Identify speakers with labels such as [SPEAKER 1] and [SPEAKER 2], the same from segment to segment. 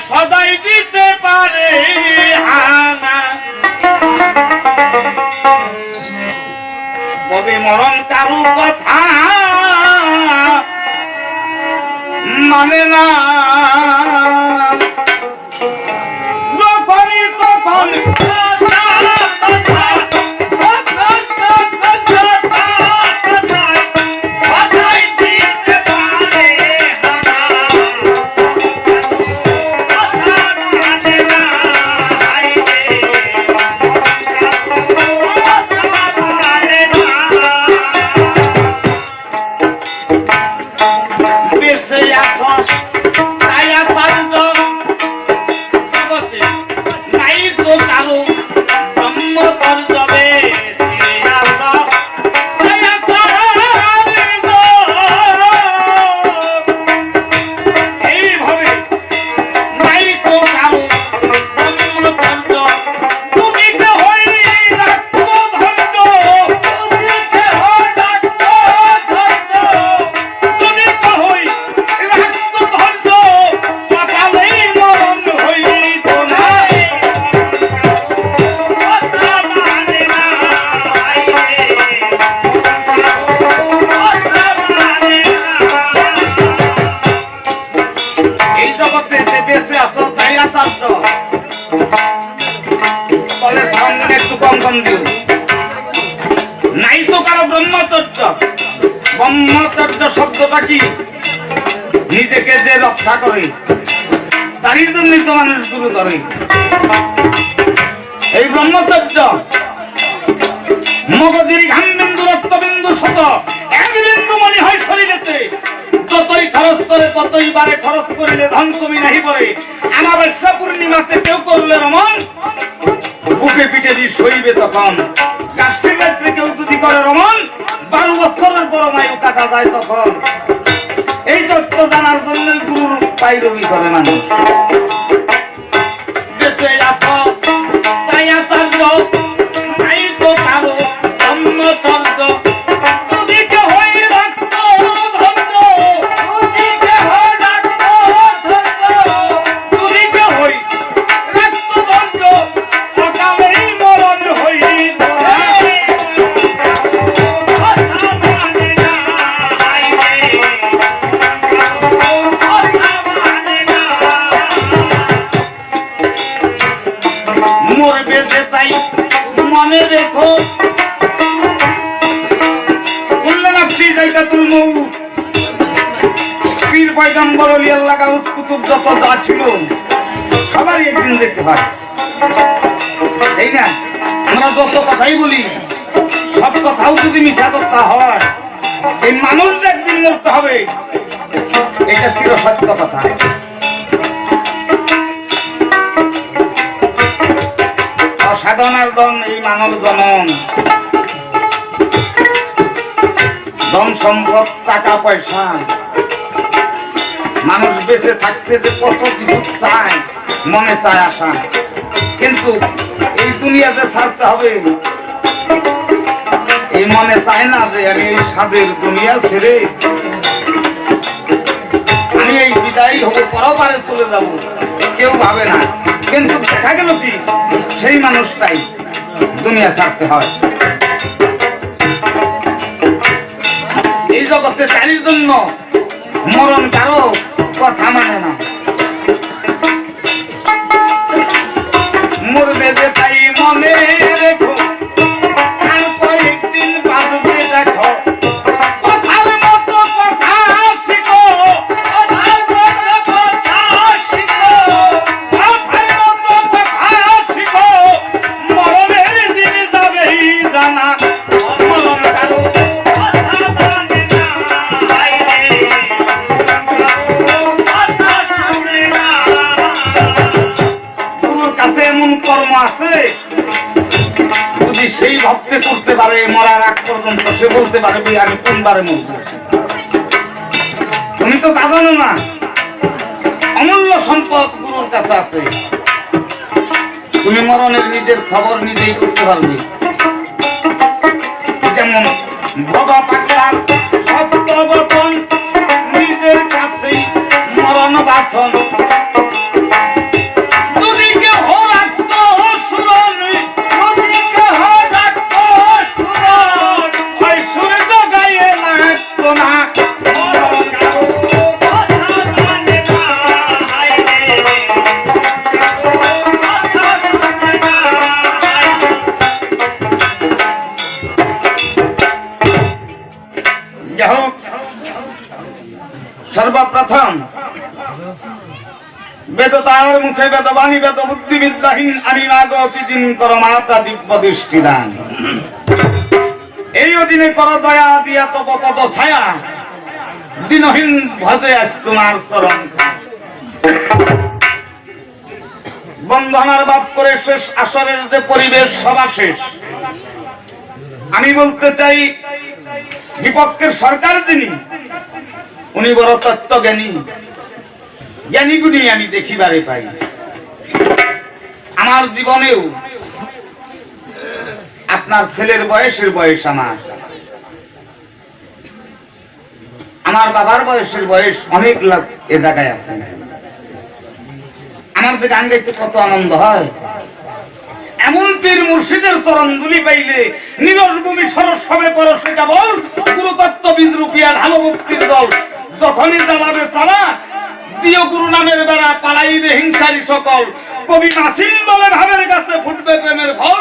[SPEAKER 1] সদাই দিতে পারে হানা ববে মরণ কারু কথা মানে না যখনই তখন নাই তো কারো ব্রহ্মচর্য। ব্রহ্মচর্য শব্দটা কি? নিজেকে যে রক্ষা করে তারই জন্যই তো মানুষ গুরু করে। এই ব্রহ্মচর্য মগধের ঘামবিন্দু রক্তবিন্দু শত এক বিন্দু মনে হয় শরীরেতে, যতই খরচ করে ততই বারে খরচ করিলে ধন কমি নাহি পড়ে। আমাবস্যা পূর্ণিমাতে কেউ করলে রমন বুকে পিঠে দিয়ে সইবে তখন। কাশীর রাত্রে কেউ যদি করে রমন 12 বছরের পরমায়ু কাটা যায় তখন। এই তত্ত্ব জানার জন্য গুরুর পাইরবি করে মানুষ। বেঁচে আছো তাই আচার্য নাই তো কারো ব্রহ্মচর্য। মনে রেখো পীর পয়গম্বর ওলি আল্লাহ গাউস কুতুব যত যা ছিল সবারই একদিন দেখতে হয়। এই না আমরা যত কথাই বলি সব কথাও যদি মিশা করতে হয় এই মানুষ একদিন মরতে হবে, এটা চির সত্য কথা। সাধনার ধন এই মানব জনম, ধন সম্পদ টাকা পয়সা, মানুষ বেঁচে থাকতে যে কত কিছু চায়, মনে চায় আশা, কিন্তু এই দুনিয়াতে ছাড়তে হবে এই মনে চায় না যে আমি এই স্বাদের দুনিয়া ছেড়ে আমি এই বিদায়ী হবো, পরপারে চলে যাব, কেউ ভাবে না। কিন্তু দেখা গেল কি সেই মানুষটাই দুনিয়া ছাড়তে হয়। এই জগতে চারির জন্য মরণ কারো কথা মানে না। মরবে যে তাই মনে রেখো, আর কয়েকদিন বাঁচবে দেখো। যদি সেই ভক্তে করতে পারে মরার আগ পর্যন্ত, সে বলতে পারবে আমি কোনবারে মরব। তুমি তো জানো না অমূল্য সম্পদ গুরুর কাছে আছে, তুমি মরণের নিজের খবর নিজেই করতে পারবে। যেমন বাবা পাগলার সত্য বচন নিজের কাছেই মরণ বাসন। হোক, সর্বপ্রথম বেদতার মুখে বেদবাণী বেদ বুদ্ধিবিদ্যাহীন আমি নাগতিদিন কর মাতা দিব্য দৃষ্টিদান। এই অধীনে কর দয়া দিয়া তব পদ ছায়া, দিনহীন ভজে আস তোমার চরণ। বন্ধনার বাপ করে শেষ আসরের যে পরিবেশ সভা শেষ। আমি বলতে চাই বিপক্ষের সরকার যিনি, উনি বড় তত্ত্বজ্ঞানী, জ্ঞানী গুণী আমি দেখিবারে পাই। আমার জীবনেও আপনার ছেলের বয়সের বয়স আমার বাবার বয়সের বয়স অনেক লোক এ জায়গায় আছে। আমার যে গান গাইতে কত আনন্দ হয়। এমন পীর মুর্শিদের চরণ দুলি পাইলে নিরস ভূমি সরস হবে পরশে কেবল গুরুতত্ত্ববিদ রূপিয়া ঢালো মুক্তির দল। যখনই জ্বালাবে চালা দিও গুরু নামের বেড়া, পালাইবে হিংসারি সকল। কবি নাসিম বলে ভাবের কাছে ফুটবে প্রেমের ফল,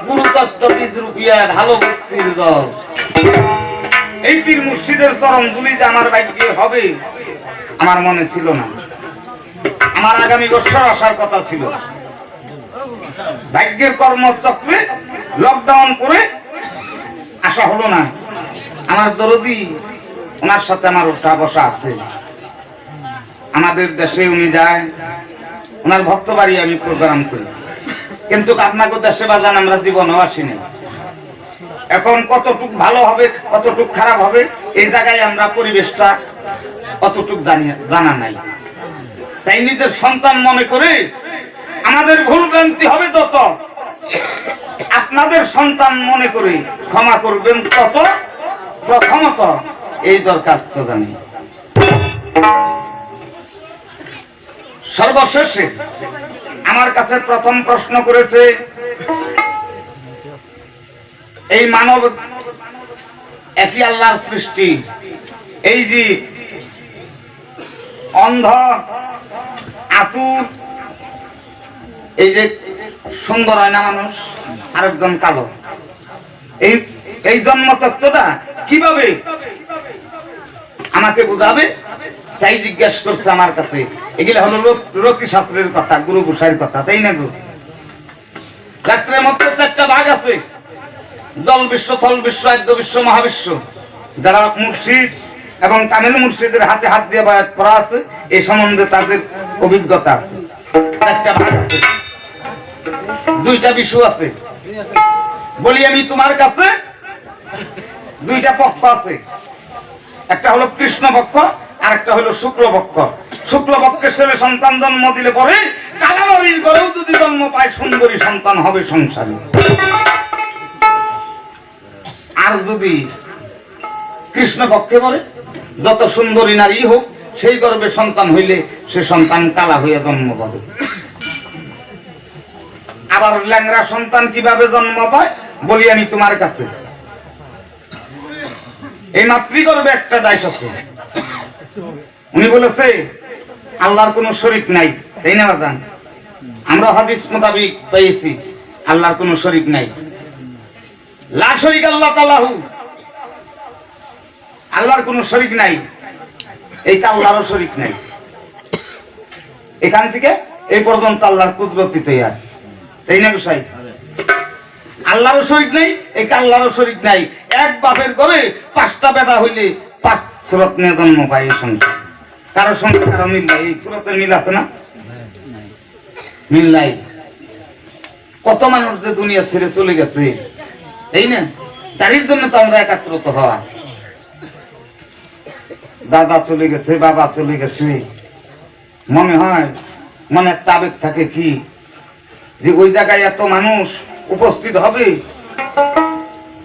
[SPEAKER 1] গুরুতত্ত্ববিদ রূপিয়া ঢালো মুক্তির দল। এই পীর মুর্শিদের চরণ দুলি যে আমার ভাগ্যে হবে আমার মনে ছিল না। আমার আগামী বছর আসার কথা ছিল। ভাগ্যের কর্মচক্রে লকডাউন করে আসা হলো না। আমার দরদি, ওনার সাথে আমার উঠা বসা আছে। আমাদের দেশে উনি যায়, ওনার ভক্ত বাড়ি আমি প্রোগ্রাম করি, কিন্তু আপনাকে দেশে বাজান আমরা জীবনও আসিনি। এখন কতটুক ভালো হবে কতটুক খারাপ হবে এই জায়গায় আমরা পরিবেশটা অতটুক জানা নাই। তাই নিজের সন্তান মনে করে আমাদের ভুল ভ্রান্তি হবে যত, আপনাদের সন্তান মনে করে ক্ষমা করবেন তত। প্রথমত এই দরখাস্ত জানি। সর্বশেষে আমার কাছে প্রথম প্রশ্ন করেছে, এই মানব একই আল্লাহর সৃষ্টি, এই যে অন্ধ আতুর, এই যে সুন্দর হয় না মানুষ, আরেকজন কালো, এই জন্ম তত্ত্বটা কিভাবে আমাকে বুঝাবে তাই জিজ্ঞেস করছে আমার কাছে। এগুলো হলো রতি শাস্ত্রের কথা, গুরু গোসাইয়ের কথা, তাই না গো? রাত্রের মধ্যে 4টা ভাগ আছে, জল বিশ্ব, থল বিশ্ব, আদ্য বিশ্ব, মহাবিশ্ব। যারা মুর্শিদ এবং কামিল মুর্শিদের হাতে হাত দিয়ে বায়াত করা আছে, এই সম্বন্ধে তাদের অভিজ্ঞতা আছে। 4টা ভাগ আছে, 2টা বিশ্ব আছে। বলি আমি তোমার কাছে 2টা পক্ষ আছে, একটা হলো কৃষ্ণ পক্ষ আর একটা হলো শুক্ল পক্ষ। শুক্ল পক্ষের ছেলে সন্তান জন্ম দিলে পরে কালাবাড়ির ঘরেও যদি জন্ম পায় সুন্দরী সন্তান হবে সংসারী। আর যদি কৃষ্ণ পক্ষে বলে যত সুন্দরী নারী হোক সেই গর্ভে সন্তান হইলে সে সন্তান কালা হইয়া জন্ম পাবে। আবার ল্যাংড়া সন্তান কিভাবে জন্ম পায় বলি আমি তোমার কাছে। এই মাতৃগর্ভে একটা দায়স আছে। উনি বলেছে আল্লাহর কোনো শরীক নাই, তাই না বাজান? আমরা হাদিস মোতাবিক পেয়েছি আল্লাহর কোনো শরীক নাই। লা শরীক আল্লাহ তাআলাহু, আল্লাহর কোনো শরীক নাই। এই আল্লাহরও শরীক নাই। এখান থেকে এই পর্যন্ত আল্লাহর কুদরতি তৈয়ার, তাই না বিষয়? আল্লাহরও শরীক নাই, এই আল্লাহরও শরীক নাই। এক বাপের ঘরে 5টা বেটা হইলে 5 সুরত নিয়ে জন্ম পায় এই সংসার। কারোর সঙ্গে কারো মিল নাই। এই সুরতের মিল আছে না? মিল নাই। কত মানুষ যে দুনিয়া ছেড়ে চলে গেছে, তাই না? তারই জন্য তো আমরা একাত্রিত হওয়া। দাদা চলে গেছে, বাবা চলে গেছে, মনে হয় মনে একটা আবেগ থাকে কি যে ওই জায়গায় এত মানুষ উপস্থিত হবে,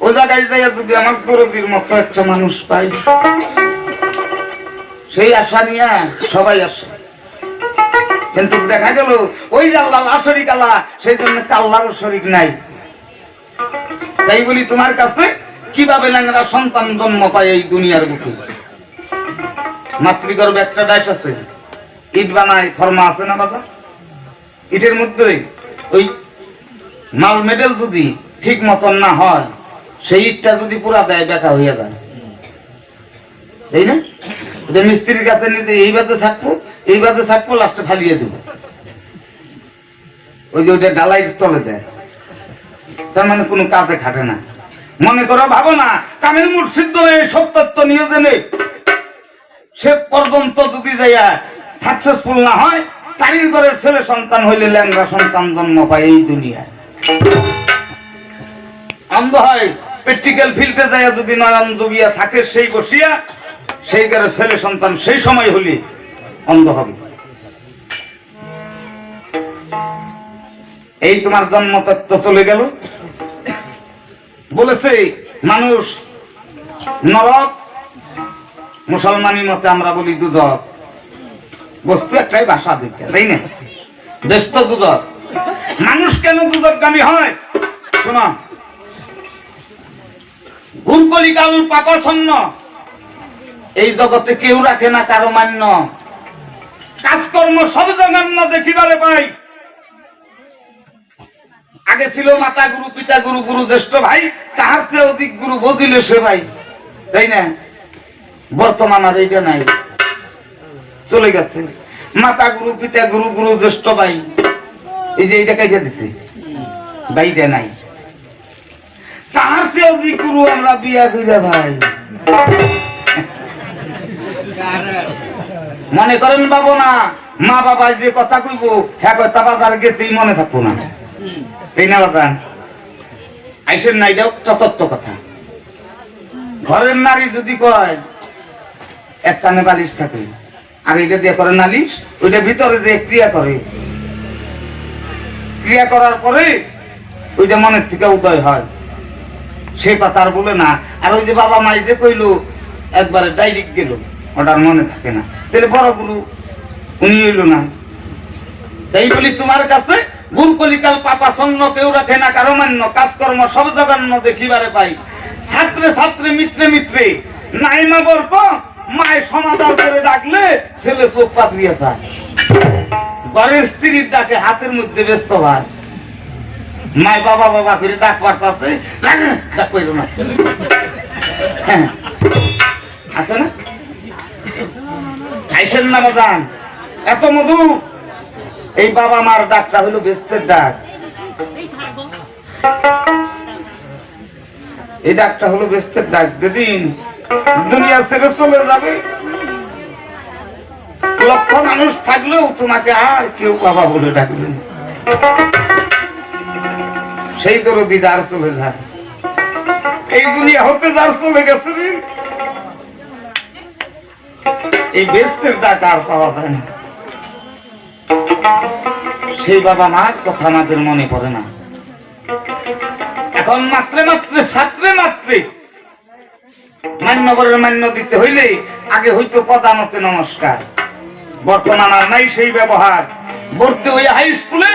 [SPEAKER 1] ওই জায়গায় যাইয়া যদি আমার দরদির মতো একটা মানুষ পাই, সেই আশা নিয়ে সবাই আসে। কিন্তু দেখা গেল ওই যে আল্লাহ লা শরীক আল্লাহ, সেই জন্য আল্লাহরও শরীক নাই। তাই বলি তোমার কাছে কিভাবে ল্যাংড়া সন্তান জন্ম পায় এই দুনিয়ার বুকে? মাতৃগর্ভে একটা ডাইস আছে, ইট বানায় ফর্মা আছে না বাবা? ইটের মধ্যে ওই মাল মেডেল যদি ঠিক মতন না হয়, সেই ইটটা যদি পুরা দেয় বেকা হইয়া যায়। এই না ওটা মিস্ত্রির কাছে নিতে এই বাদে ছাড়বো লাস্টে ফালিয়ে দেবো, ওই যে ওইটা ঢালাই তলে দেয়, তার মানে কোনো কাজে খাটে না। মনে করো ভাবো না কামিল মুর্শিদ সব তত্ত্ব নিয়ে দেনে সে পর্যন্ত যদি যাইয়া সাকসেসফুল না হয়, তারির ঘরে ছেলে সন্তান হইলে ল্যাংড়া সন্তান জন্ম পায় এই দুনিয়ায়। অন্ধ হয় প্র্যাকটিক্যাল ফিল্ডে যাইয়া যদি নয়ন জুবিয়া থাকে সেই বসিয়া, সেই ঘরে ছেলে সন্তান সেই সময় হলে অন্ধ হবে। এই তোমার জন্ম তত্ত্ব চলে গেল। বলেছে মানুষ নরক, মুসলমানি মতে আমরা বলি দুদক, বস্তু একটাই, ভাষা দুইটা, তাই না? ব্যস্ত দুদক। মানুষ কেন দুদকগামী হয়? শোনা, ঘুরকলিকাল পাপাচ্ছন্ন, এই জগতে কেউ রাখে না কারো মান্য, কাজকর্ম সব জঘন্য দেখিবারে পাই। আগে ছিল মাতা গুরু, পিতা গুরু, গুরু জ্যেষ্ঠ ভাই, তাহার চেয়ে অধিক গুরু বুঝিল সে ভাই, তাই না? বর্তমান আর এইটা নাই, চলে গেছে। মাতা গুরু, পিতা গুরু, গুরু জ্যেষ্ঠ ভাই, এই যে এইটা কাইটা দিছে, ভাইটা নাই। তাহার চেয়ে অধিক গুরু আমরা বিয়া কইরা ভাই। মনে করেন বাবু না, মা বাবা যে কথা কইব হ্যাঁ কথা বাজার গেতেই মনে থাকবো না, তাই না বাবা? আইসেন না, এটাও তত্ত্ব কথা। ঘরের নারী যদি কয় এক কানে বালিশ থাকে, আর এটা দিয়ে করে নালিশ, ওইটা ভিতরে যে ক্রিয়া করে, ক্রিয়া করার পরে ওইটা মনের থেকে উদয় হয়, সে কথা আর বলে না। আর ওই যে বাবা মাই যে কইলো একবারে ডাইরেক্ট গেল, ওটার মনে থাকে না, তাহলে বড় গুরু উনি হইল না। তাই বলি তোমার কাছে গুরকলিকাল পাপাচ্ছন্ন, কেউ রাখে না কারো মান্য, কাজকর্ম সব জঘন্য দেখিবারে পাই। ছাত্রে ছাত্রে মিত্রে মিত্রে নাইমা বরক, মায় সমাদর করে ডাকলে ছেলে চোখ পাতরিয়া যায়। ঘরের স্ত্রীর ডাকে হাতের মধ্যে ব্যস্ত ভাই, মায় বাবা বাবা করে ডাক পারতাছে, ডাক কইল না, হ্যাঁ আছে না? খাইছেন না বাজান এত মধু? এই বাবা মার ডাকটা হইল ব্যস্তের ডাক, এই ডাকটা হলো ব্যস্তের ডাক। যেদিন দুনিয়া ছেড়ে চলে যাবে, লক্ষ মানুষ থাকলেও তোমাকে আর কেউ বাবা বলে ডাকবে না, সেই দরদি যার চলে যায়। এই দুনিয়া হতে যার চলে গেছে রে, এই ব্যস্তের ডাক আর পাওয়া যায় না। সেই বাবা মার কথা আমাদের মনে পড়ে না। এখন মাত্রে মাত্রে ছাত্রে মাত্রে মান্যবরের মান্য দিতে হইলে আগে হইতো প্রধানতে নমস্কার, বর্তমান আর নাই সেই ব্যবহার। ভর্তি হয়ে হাই স্কুলে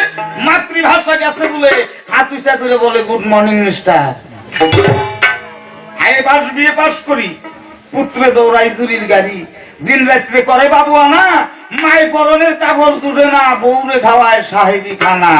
[SPEAKER 1] মাতৃভাষা গেছে বলে হাত উঁচা করে বলে গুড মর্নিং মিস্টার। আয়ে বাস বিয়ে পাস করি, পুত্রে দৌড়াই চুরির গাড়ি, দিন রাত্রে করে বাবু আনা, মায় পরনের কাপড় জুড়ে না, বউরে খাওয়ায় সাহেবি খানা।